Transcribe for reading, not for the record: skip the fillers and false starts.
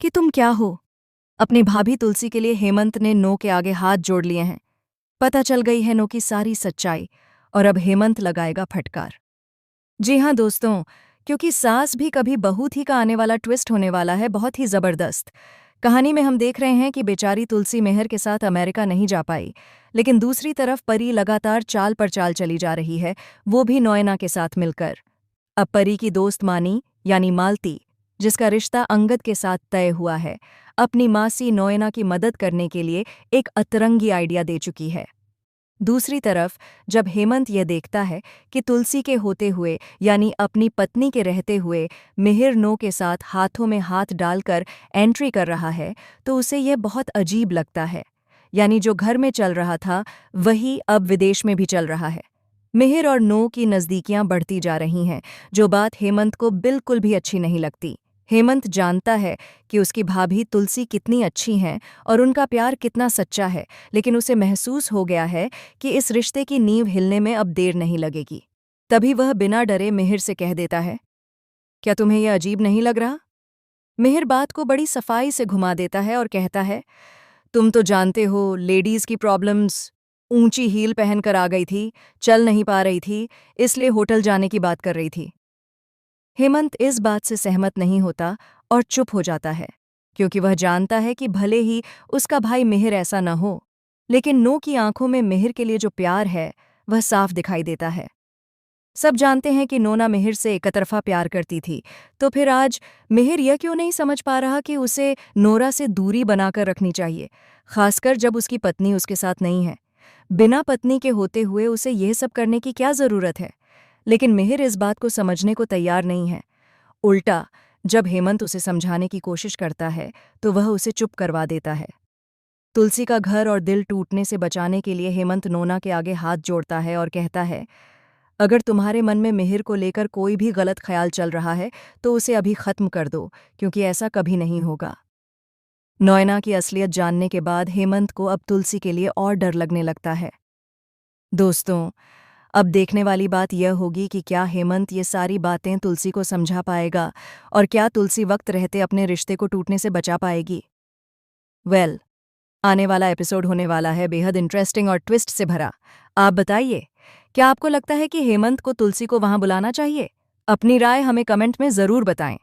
कि तुम क्या हो। अपनी भाभी तुलसी के लिए हेमंत ने नो के आगे हाथ जोड़ लिए हैं। पता चल गई है नो की सारी सच्चाई और अब हेमंत लगाएगा फटकार। जी हाँ दोस्तों, क्योंकि सास भी कभी बहू थी का आने वाला ट्विस्ट होने वाला है बहुत ही जबरदस्त। कहानी में हम देख रहे हैं कि बेचारी तुलसी मेहर के साथ अमेरिका नहीं जा पाई, लेकिन दूसरी तरफ परी लगातार चाल पर चाल चली जा रही है, वो भी नोएना के साथ मिलकर। अब परी की दोस्त मानी यानी मालती, जिसका रिश्ता अंगद के साथ तय हुआ है, अपनी मासी नोएना की मदद करने के लिए एक अतरंगी आइडिया दे चुकी है। दूसरी तरफ जब हेमंत यह देखता है कि तुलसी के होते हुए यानी अपनी पत्नी के रहते हुए मिहिर नो के साथ हाथों में हाथ डालकर एंट्री कर रहा है, तो उसे यह बहुत अजीब लगता है। यानी जो घर में चल रहा था वही अब विदेश में भी चल रहा है। मिहिर और नो की नज़दीकियां बढ़ती जा रही हैं, जो बात हेमंत को बिल्कुल भी अच्छी नहीं लगती। हेमंत जानता है कि उसकी भाभी तुलसी कितनी अच्छी हैं और उनका प्यार कितना सच्चा है, लेकिन उसे महसूस हो गया है कि इस रिश्ते की नींव हिलने में अब देर नहीं लगेगी। तभी वह बिना डरे मिहिर से कह देता है, क्या तुम्हें यह अजीब नहीं लग रहा? मिहिर बात को बड़ी सफाई से घुमा देता है और कहता है, तुम तो जानते हो लेडीज की प्रॉब्लम्स। ऊंची हील पहनकर आ गई थी, चल नहीं पा रही थी, इसलिए होटल जाने की बात कर रही थी। हेमंत इस बात से सहमत नहीं होता और चुप हो जाता है, क्योंकि वह जानता है कि भले ही उसका भाई मिहिर ऐसा न हो, लेकिन नो की आंखों में मिहिर के लिए जो प्यार है वह साफ दिखाई देता है। सब जानते हैं कि नोना मिहिर से एकतरफा प्यार करती थी, तो फिर आज मिहिर यह क्यों नहीं समझ पा रहा कि उसे नोरा से दूरी बनाकर रखनी चाहिए, खासकर जब उसकी पत्नी उसके साथ नहीं है। बिना पत्नी के होते हुए उसे यह सब करने की क्या जरूरत है? लेकिन मिहिर इस बात को समझने को तैयार नहीं है। उल्टा, जब हेमंत उसे समझाने की कोशिश करता है तो वह उसे चुप करवा देता है। तुलसी का घर और दिल टूटने से बचाने के लिए हेमंत नोना के आगे हाथ जोड़ता है और कहता है, अगर तुम्हारे मन में मिहिर को लेकर कोई भी गलत ख्याल चल रहा है तो उसे अभी खत्म कर दो, क्योंकि ऐसा कभी नहीं होगा। नोएना की असलियत जानने के बाद हेमंत को अब तुलसी के लिए और डर लगने लगता है। दोस्तों, अब देखने वाली बात यह होगी कि क्या हेमंत ये सारी बातें तुलसी को समझा पाएगा और क्या तुलसी वक्त रहते अपने रिश्ते को टूटने से बचा पाएगी। आने वाला एपिसोड होने वाला है बेहद इंटरेस्टिंग और ट्विस्ट से भरा। आप बताइए, क्या आपको लगता है कि हेमंत को तुलसी को वहां बुलाना चाहिए? अपनी राय हमें कमेंट में ज़रूर बताएं।